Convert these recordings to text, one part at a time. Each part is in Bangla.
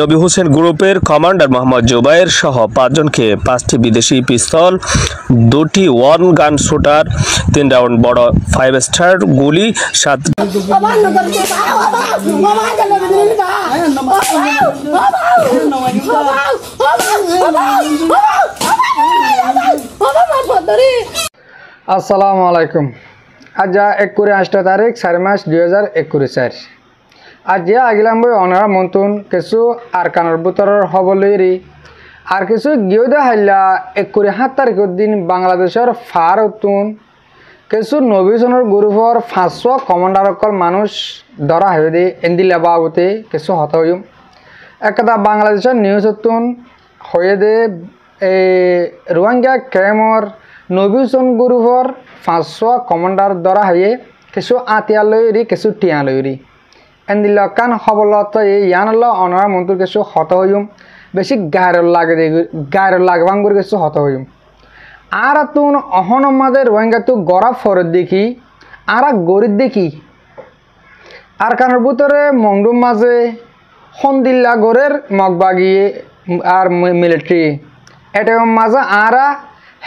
নবী হোসেন গ্রুপের কমান্ডার মোহাম্মদ জুবায়ের সহ 5 জনকে 5টি বিদেশি পিস্তল, 2টি ওয়ান গান শুটার, 3 রাউন্ড বড় 5 স্টার গুলি, 7 আসসালামু আলাইকুম। আজ 21 তারিখ 4 মাস 2021 আজ আগিলাম বই অনারা মন্তুন কিছু আর কানার বুতরের হবলেরি আর কিছু গিয়েদা হাইলা 27 তারিখের দিন বাংলাদেশের ফার উতুন কিছু নবীজনের গ্রুপর 500 কমান্ডার অকল মানুষ ধরা হয়ে দিয়ে এন্দিলা বাবুতে কিছু হত হইম একটা বাংলাদেশের নিউজ উতুন হয়ে দে রোহিঙ্গা ক্যাম্পর নবীজন গ্রুপর 500 কমান্ডার ধরা হয়ে কিছু আতিয়া লইরি কিছু টিয়া লইরি এন্দিল কান হবলত ইয়ানল অনারা মন্ত্র কিছু হত হইম বেশি গায়ের লাগবাঙ্গুর কিছু হত হইম আর তুন অহন আমাদের রোহিঙ্গা তু গড়া ফরত দেখি আর গরিব দেখি আর কানের ভিতরে মংডুম মাঝে সন্দিল্লা গড়ের মগবাগিয়ে আর মিলিটারি এটা মাঝে আরা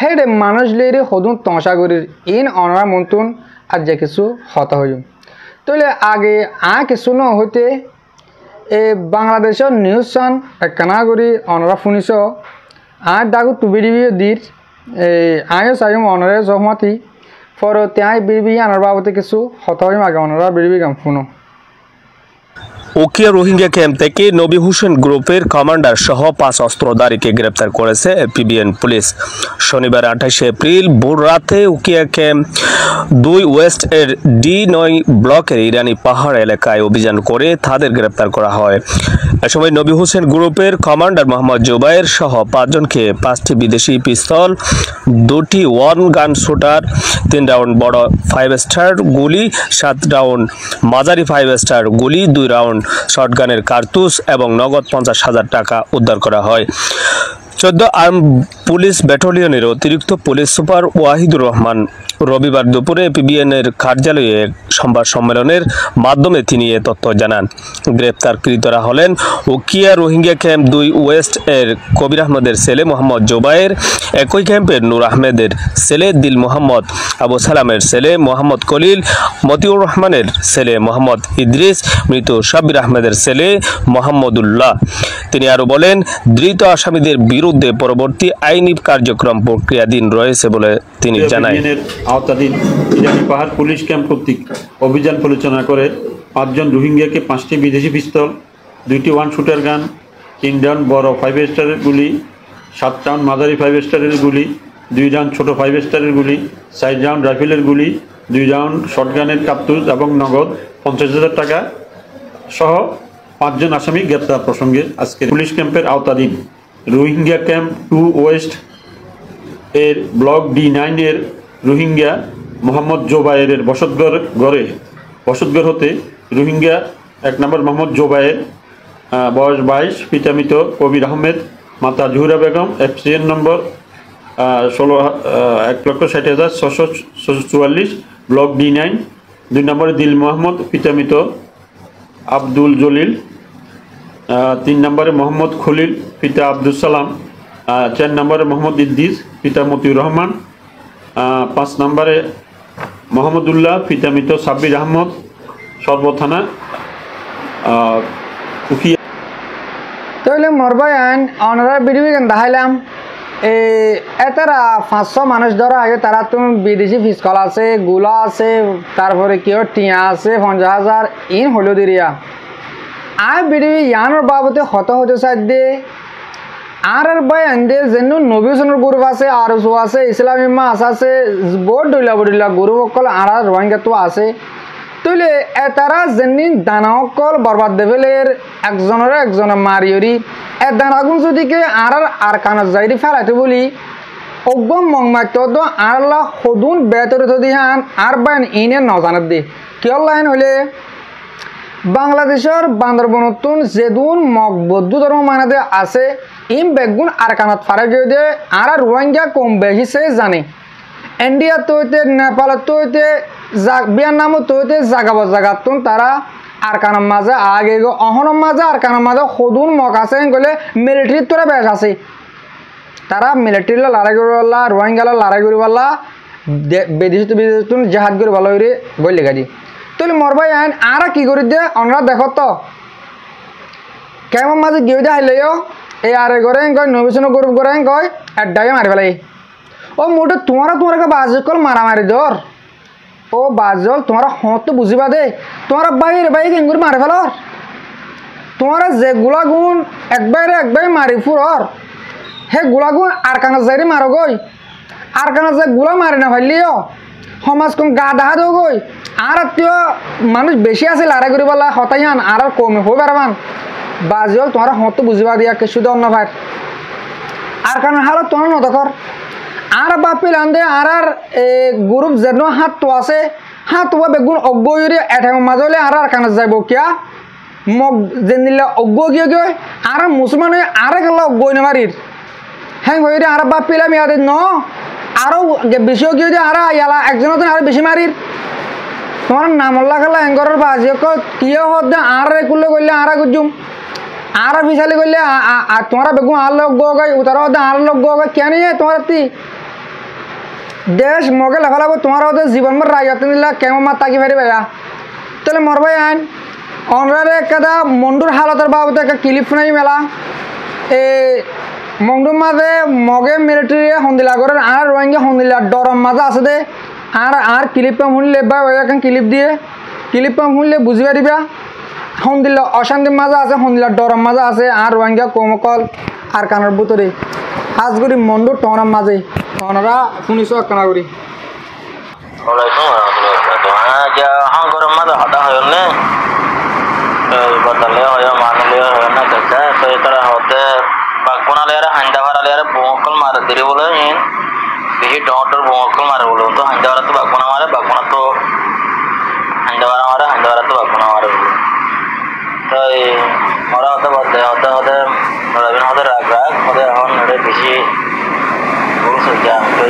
হেডে মানুষ লেরি সদুন তংসাগরির ইন অনারা মন্তুন আর যে কিছু হত হইম তাহলে আগে কিছু ন হইতে বাংলাদেশের নিউজ চান কানাগরি অনরা শুনিছ ডাকু টুবিড়ি দির আয়ো চাইম অনরে জহমতি ফর তাই বিড়বি আনার বাবতে কিছু হত হইম আগে অনরা বিড়বি গাম শুনো। উকিয়া রোহিঙ্গা ক্যাম্প থেকে নবী হোসেন গ্রুপের কমান্ডার সহ 5 অস্ত্রধারীকে গ্রেপ্তার করেছে পিবিএন পুলিশ। শনিবার 28 এপ্রিল ভোর রাতে উকিয়া ক্যাম্প 2 ওয়েস্ট এর D9 ব্লকের ইরানি পাহাড় এলাকায় অভিযান করে তাদের গ্রেপ্তার করা হয়। এ সময় নবী হোসেন গ্রুপের কমান্ডার মোহাম্মদ জুবায়ের সহ 5 জনকে 5টি বিদেশি পিস্তল, 2টি ওয়ান গান শুটার, 3 রাউন্ড বড় 5 স্টার গুলি, 7 রাউন্ড মাঝারি 5 স্টার গুলি, 2 রাউন্ড শটগানের কার্তুজ এবং নগদ 50,000 টাকা উদ্ধার করা হয়। 14 আর্ম পুলিশ ব্যাটালিয়নের অতিরিক্ত পুলিশ সুপার ওয়াহিদুর রহমান রবিবার দুপুরে পিবিএনের কার্যালয়ে এক সংবাদ সম্মেলনের মাধ্যমে তিনি এ তথ্য জানান। গ্রেপ্তারকৃতরা হলেন উকিয়া রোহিঙ্গা ক্যাম্প 2 ওয়েস্ট এর কবির আহমেদের ছেলে মোহাম্মদ জুবায়ের, একই ক্যাম্পের নূর আহমেদের ছেলে দিল মোহাম্মদ, আবু সালামের ছেলে মোহাম্মদ কলিল, মতিউর রহমানের ছেলে মোহাম্মদ ইদ্রিস, মৃত সাব্বির আহমেদের ছেলে মোহাম্মদুল্লাহ। তিনি আরো বলেন, ধৃত আসামিদের বিরুদ্ধে পরবর্তী আইনি কার্যক্রম প্রক্রিয়াধীন রয়েছে বলে তিনি জানান। আওতাধীন ইরানি পাহাড় পুলিশ ক্যাম্প কর্তৃক অভিযান পরিচালনা করে 5 জন রোহিঙ্গাকে 5টি বিদেশি পিস্তল, 2টি ওয়ান শুটার গান, 3 রাউন্ড বড় 5 স্টারের গুলি, 7 রাউন্ড মাঝারি 5 স্টারের গুলি, 2 রাউন্ড ছোট 5 স্টারের গুলি, 4 রাউন্ড রাইফেলের গুলি, 2 রাউন্ড শটগানের কার্তুজ এবং নগদ 50,000 টাকা সহ 5 জন আসামি গ্রেপ্তার প্রসঙ্গে আজকে পুলিশ ক্যাম্পের আওতাধীন রোহিঙ্গা ক্যাম্প 2 ওয়েস্ট এর ব্লক D9 এর রোহিঙ্গা মোহাম্মদ জুবায়ের বসতঘর হতে রোহিঙ্গা 1 নম্বর মোহাম্মদ জুবায়ের, বয়স 22, পিতা মৃত কবির আহমেদ, মাতা জহুরা বেগম, FCN নম্বর 1,60,644, ব্লক D9। 2 নম্বরে দিল মোহাম্মদ, পিতা মৃত আব্দুল জলিল, 3 নম্বরে মোহাম্মদ খলিল, পিতা আব্দুল সালাম, 4 নম্বরে মোহাম্মদ ইদ্রিস, পিতা মতিউর রহমান, 5 নম্বরে মোহাম্মদুল্লাহ, পিতা মৃত সাব্বির আহমদ, সর্বথানা উকিয়া। তাহলে মরবাই আইন অনারা বিডিবি কেন দেখাইলাম এতারা 500 মানুষ ধরা আগে তারা তো বিদেশি ফিসকল আছে, গুলা আছে, তারপরে কেউ টিয়া আছে 50,000 ইন হলো দিরিয়া আর বিডিবি ইয়ানোর বাবদে হত হতে সাধ্যে আর ভাই আন্দে যেন নবীজনের গ্রুপ আছে, আর আছে ইসলামী মাস আছে, বহুত ডইলা গ্রুপ অকল আর রোহিঙ্গা তো আছে। তুলে তারা যেন দানা অকল বরবাদ দেবেলের একজনে মারিয়রি এ দানাগুন যদিকে আর কানত যাইরি ফেলাইতে বলি অগ্গম মংমাত্য তো আল্লাহ সদুন বেতরে যদি হান আর বাইন ইনে নজানত দি কিয় লাইন হলে বাংলাদেশের বান্দরবনতুন যেদুন বৌদ্ধ ধর্ম মানাতে আছে ইম বেগুন আর কানত ফারে গিয়ে দিয়ে আর রোহিঙ্গা কম বেশি সে জানে। ইন্ডিয়া তো হইতে নেপাল তো হইতে বিয়ার নামও তো হইতে জাগাতুন তারা আর কানার মাঝে আগে গো অহনের মাঝে আর কানার মাঝে সদুন মক আছে গলে মিলিটারির তোরা বেশ আছে তারা মিলিটারির লড়াই করিবাল্লা রোহিঙ্গালা লড়াই করিবাল্লা বিদেশ জাহাজ করে ভালো করে বই লেখা দি তাহলে মরবাই আইন আর কি করে দিয়ে অনরা দেখো তো কেমন মাঝে গিয়ে দিয়ে হাইলেও এই আরে করে কয় নবীন গ্রুপ করে কয় এডাই মারি ফেলাই ও মোটে তোমারা বাজ কল মারামারি ধর ও বাজল তোমারা হত তো বুঝিবা দে তোমারা বাইরে কেঙ্গুরি মারি ফেলর তোমারা যে গুলাগুন একবারে মারি ফুরর হে গুলাগুন আর কানা যাই মারো গই আর কানা যে গুলা মারি না ফেললিও সমাজ কোন গা দাহা দেও গই আর আত্মীয় মানুষ বেশি আছে লড়াই করি বলা হতাইয়ান আর কমে হয়ে পারবান বাজল তোমারা হত তো বুঝিবা দিয়া কে শুধু অন্য ভাই আর কানা হালত তোমার নদকর আর বাপিল আন্দে আর গ্রুপ যেন হাত তো আছে হাত তো বেগুন অজ্ঞরে এঠাম মাজলে আর কানা যাইব কিয়া মগ যেন দিলে অজ্ঞ গিয়ে গিয়ে আর মুসলমান হয়ে আর গেল অজ্ঞ নেমারির হ্যাঁ হয়ে আর বাপিলাম ইয়াদে ন আরও বেশি গিয়ে দিয়ে আর ইয়ালা একজন আর বেশি মারির তোমার নামল্লা খেলা এঙ্গরের বাজি কিয় হদ আর করলে করলে আর গুজুম আর বিশালি করলে তোমার বেগুন আর লোক গাই উতার আর লোক গাই কেন তোমার দেশ মগে লেখালাবো তোমার জীবন ভর রাজত্ব নিলা কেমন মাত তাকি ফেরি ভাইয়া তাহলে মরবাই আইন অনরারে একটা মন্ডুর হালতের বাবদ একটা ক্লিপ নাই মেলা এই মন্ডুর মাঝে মগে মিলিটারি সন্দিলা করে আর রোহিঙ্গা সন্দিলা ডরম মাঝে আছে দে আর ক্লিপ পাম শুনলে বা এখন ক্লিপ দিয়ে ক্লিপ পাম শুনলে বুঝিবা দিবা সন্দিলা অশান্তির মাঝে আছে সন্দিলা ডরম মাঝে আছে আর রোহিঙ্গা কমকল আর কানের বুতরে হাজগুড়ি মন্ডুর টনার মাঝে টনরা শুনিছ কানা করি গরম মাঝে হতা হয় নে বদলে হয় মানলে হয় না দেখা তো তারা হতে বাগবনালে আর হান্ডা ভাড়ালে আর বঙ্কল মারে দিলে বলে বেশি ডর বঙ্কল মারে বলে তো হান্ডা ভাড়া তো বাগবনা মারে বাগবনা তো হান্ডা ভাড়া মারে হান্ডা ভাড়া তো বাগবনা মারে বলে তো ওরা হতে হতে রবিন হতে রাগ হতে এখন বেশি বলছে যা তো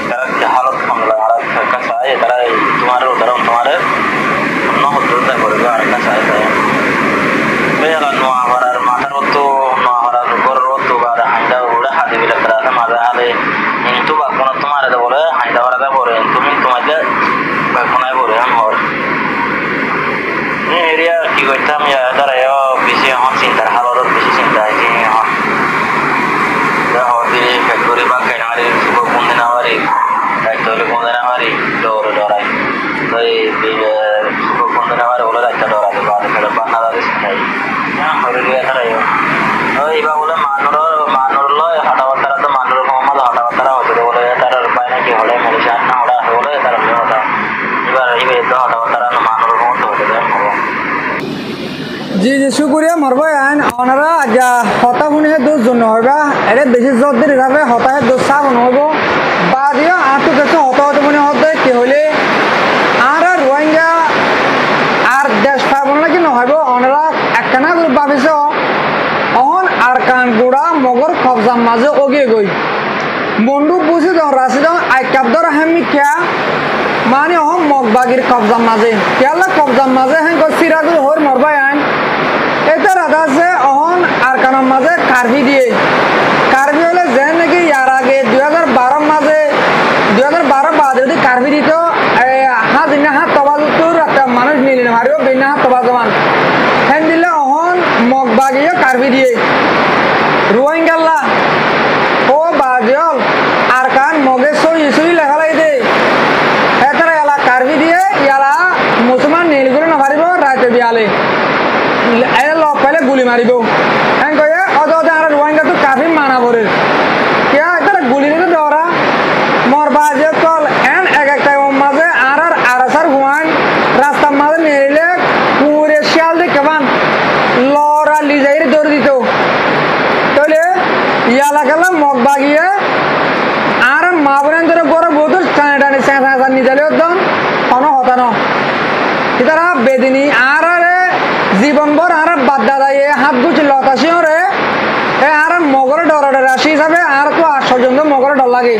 তারা হালত মামলা আর একটা চাই তারা তোমার উদাহরণ তোমার অন্য হত্যা করবে আর একটা চাই তাই নোয়া হরার মাথার মতো নোয়া হরার গরের মতো বা হাইন্দা উড়ে হাতি বিলে তারা মাঝে হাতে কিন্তু বাগবনা তোমার বলে হাইন্দা হরাতে পড়ে তুমি তোমাকে বাগবনায় পড়ে আমার এরিয়া কি করতাম তারা বেশি আমার চিন্তার হালত বেশি চিন্তা আছে হতে ফ্যাক্টরি বা কেনারি কোন দিন আমারই দায়িত্ব হলে কোন দিন আমারই ডরাই তো এই কোন দিন আমার বলে দায়িত্ব ডরাবে বান্না দাঁড়িয়ে চিন্তাই হরিয়া তারাই এইবার বলে মানুর লয় হঠাৎ তো মানুর কমাল হঠাৎ তারা হতে বলে তার উপায় নাকি হলে মেডিসিন না হঠাৎ বলে তারা হঠাৎ এবার হঠাৎ তারা মানুর কমতে হতে দেয় জি শুক্রিয়া মরবাই আইন ওনারা যা হতা শুনি দোষ জন্য হইবা এর বেশি জোর দিয়ে হিসাবে হতাহে দোষ চাপ নহব বা দিও আঁতো কিছু হতাহত মনে হতে কি হলে আর রোহিঙ্গা আর দেশ পাব নাকি নহব ওনারা একখানা গ্রুপ ভাবিছ অহন আর কান গুড়া মগর কবজার মাঝে অগিয়ে গই বন্ধু বুঝি দাও রাশি দাও আইকাবদর হেমি খেয়া মানে অহম মগবাগির কবজার মাঝে কেলা কবজার মাঝে হ্যাঁ সিরাজুল হর মরবাই আইন এটা রাধা আছে অহন আর কানার মাঝে কার্ভি দিয়ে কার্ভি হলে যে নাকি ইয়ার আগে 2012 মাঝে 2012 বাদে যদি কার্ভি দিত হাত দিনে হাত তবাজুর একটা মানুষ মিলিয়ে মারিও বিনা হাত তবাজমান হ্যান দিলে অহন মগবাগিও কার্ভি দিয়ে রোহিঙ্গাল্লা ও বাজল আর কান মগে সই লেখা লাই দে এতারা এলা কার্ভি দিয়ে ইয়ালা মুসলমান নীলগুলো নভারিব রাতে বিয়ালে পেলে গুলি মারিব হ্যাঁ কয়ে অত আর রোহিঙ্গা তো কাফি মানা পড়ে কে তারা গুলি নিতে দেওয়া মরবা যে কল এন এক একটা মাঝে আর আসার হুয়ান রাস্তার মাঝে নেড়িলে পুরে শিয়াল দিয়ে কেমন লড়া লিজাইরে দৌড় দিত তাহলে ইয়ালা গেলাম মগ বাগিয়ে আর মা বোনের ধরে বড় বহুত টানে টানে চেঁচা নিজালে একদম অন হতানো তারা বেদিনী আর জীবনভর আর বাদ দাদাই হাত গুছি লতাসিও রে আর মগরে ডরে রাশি হিসাবে আর তো 800 জন মগরে ডর লাগে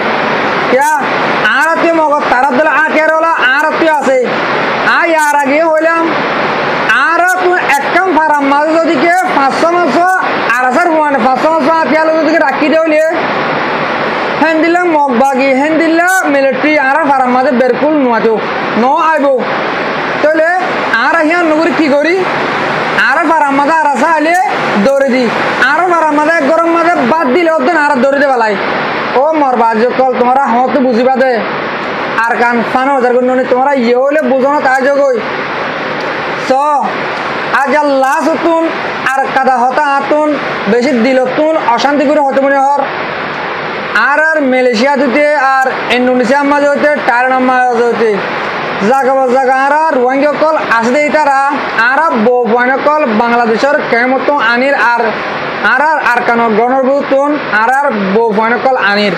আর তুই মগর তারা দিলে আর কে রলা আর তুই আছে আর কি দেউলিয়ে হেন্দিলা মগবাগি হেন্দিলা মিলিটারি আর ফারাম মাঝে বেরকুল নোয়াতো ন আইব তাহলে আর হিয়ান নগরী কি করি আর ফারাম মাঝে আর আসা আইলে দৌড়ে দি আর ফারাম মাঝে গরম মাঝে বাদ দিলে ওদের আর দৌড়ে দে বেলাই ও মরবা কল তোমরা হতো বুঝিবা দে আর কান ফানো হাজার গুণ তোমরা ইয়ে হলে বুঝো না তাই যোগই স আজ লাশ হতুন আর কাদা হতা হাতুন বেশি দিলতুন অশান্তি করে হতে মনে হর আর মালয়েশিয়া দিতে আর ইন্দোনেশিয়ার মাঝে হতে টাইলান্ডের মাঝে হতে জায়গা আর রোহিঙ্গা কল আসতে তারা আর বয়না কল বাংলাদেশের কেমত আনির আর কানো গণরবুতুন আর বয়না কল আনির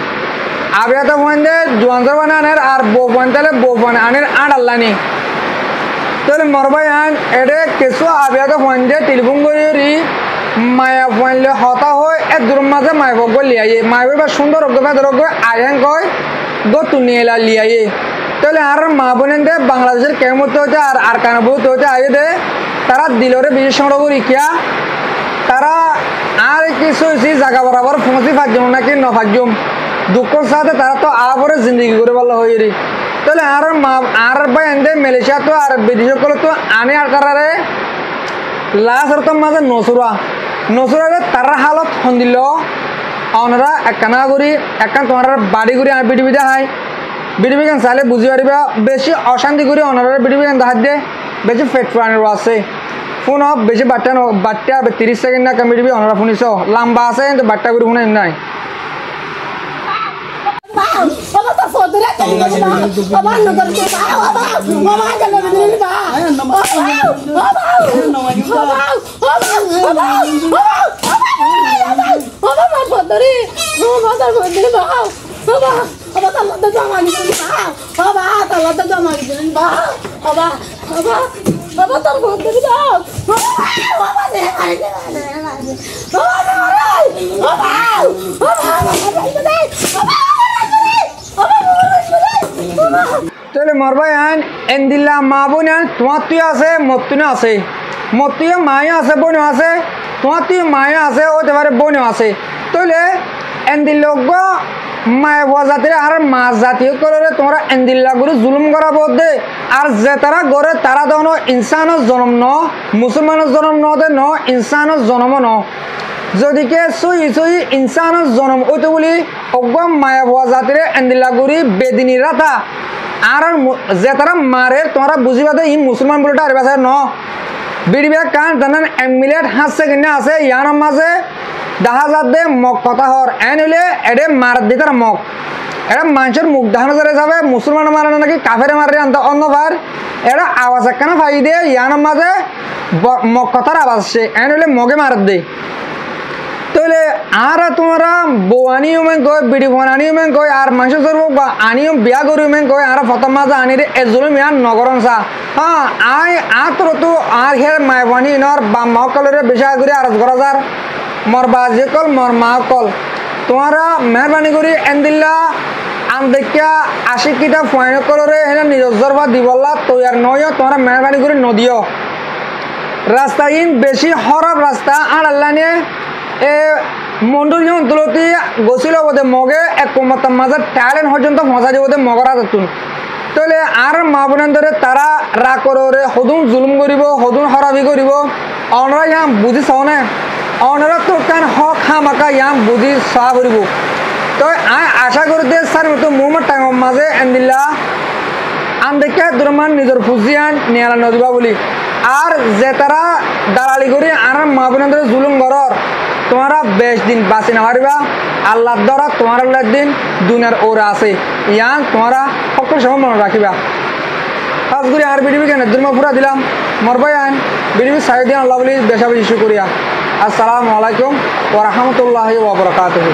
আবিয়াতে বন্ধে জোয়ানজর বানানের আর বয়নতালে বয়ন আনির আল্লানি তাহলে মরবাই আন এডে কিছু আবিয়াতে বন্ধে টেলিফোন করি মায়া বইলে হতা হয় এক দূর মাঝে মাইব লিয়াইয়ে মাইব বা সুন্দর রোগ আয়ান কয় গো তুনিয়েলা লিয়াইয়ে তাহলে আর মা বোনেন দে বাংলাদেশের কেমত হতে আর কানবুত হতে আগে দে তারা দিলরে বিশেষ সংগ্রহ কিয়া তারা আর কিছু জায়গা বরাবর পৌঁছি ফাঁকজম নাকি নফাকজম দুঃখর সাথে তারা তো আবরে জিন্দগি করে ভালো হয়ে রি তাহলে আর মা আর ভাই এনে মালয়েশিয়া তো আর বিদেশ তো আনে আর তারারে লাশ আর তোর মাঝে নসুরা তার হালত সন্দিল ওনারা একখানা করি একখান তোমার বাড়ি করে আর বিডিবি দেখায় বিডিবি গান চাইলে বুঝি পারিবা বেশি অশান্তি করে ওনারা বিডিবি গান দেখাত দিয়ে বেশি ফেট ফুরানোর আছে ফোন হব বেশি বাট্টা 30 সেকেন্ড না কাম বিডিবি ওনারা শুনিছ লম্বা আছে কিন্তু বাট্টা করে শুনে নাই তাহলে মরবাই আন এন্দিল্লা মা বোন আন তোমার তুই আছে মতুনে আছে মতুয়ে মায়ে আছে বোনও আছে তোমার তুই মায়ে আছে ওতে পারে বোনও আছে তাহলে এন্দিল্লগ মায়ে হওয়া জাতির আর মাছ জাতীয় করে তোমরা এন্দিল্লা করে জুলুম করা বোধে আর যে তারা গড়ে তারা দন ইনসানের জন্ম ন মুসলমানের জন্ম ন দে ন ইনসানের জন্ম ন যদিকে সই ইনসানের জন্ম ওইতো বলি অগম মায়া হওয়া জাতির এন্দিল্লা করি বেদিনী রাথা আর যে তারা মারে তোমরা বুঝিবা দে ই মুসলমান বলে আর বাসায় ন বিড়িবে কান জানান এমিলেট হাসছে কিনা আছে ইয়ার মাঝে দেখা যাত দে মগ কথা হর এন হলে এডে মার দি তার মগ এটা মানুষের মুখ দেখানো যাবে মুসলমান মারে না নাকি কাফেরে মারে আনতে অন্যবার এটা আওয়াজ একখানা ফাই দিয়ে ইয়ার মাঝে মগ কথার আওয়াজ আসছে এন হলে মগে মার দে তাহলে আর তোমরা বউ আনিও মেন কয় বিড়ি ফোন আনিও মেন কয় আর মাংস চর্ব বা আনিও বিয়া করিও মেন কয় আর ফতম মাঝে আনি রে এজুলুম ইয়ার নগরন চা হ্যাঁ আই আতর তো আর হের মাই বানি নর বা মাও কলরে বিষয় করে আরজ করা যার মর বাজে কল মর মা কল তোমরা মেহরবানি করি এন্দিল্লা আম দেখিয়া আশিকিটা ফয়ন কলরে হেনা নিজর বা দিবল্লা তৈয়ার নয় তোমরা মেহরবানি করে নদিও রাস্তা ইন বেশি হরব রাস্তা আর আল্লাহ নিয়ে এ মন্ডল অঞ্চলতে গছিল বোধে মগে এক কমতার মাঝে ট্যালেন্ট পর্যন্ত মজা যে বোধে মগরা যাতুন তাহলে আর মা বোনের ধরে তারা রাগ করে সদুন জুলুম করিব সদুন হরাবি করিব অনরা ইয়াম বুঝি চাও না অনরা তো কান হক হামাকা ইয়াম বুঝি চাহ করিব তো আশা করতে স্যার মতো মোৰ টাইমৰ মাঝে এন্দিল্লা আন দেখে দুরমান নিজের ফুজিয়ান নিয়ালা নদিবা বলি আর যে তারা দালালি করি আর মা বোনের ধরে জুলুম করর তোমরা বেশ দিন বাঁচি না পারিবা আল্লাহর দ্বারা তোমার দিন দুনিয়ার ওরা আছে ইয়ান তোমরা সকল সময় মনে রাখিবা কাজ করি আর বিডিবি কেন দুর্মা পুরা দিলাম মরবাই আইন বিডিবি সাইদিন আল্লাহ বলি বেশা বেশি করিয়া আসসালামু আলাইকুম ওয়া রাহমাতুল্লাহি ওয়া বারাকাতুহু।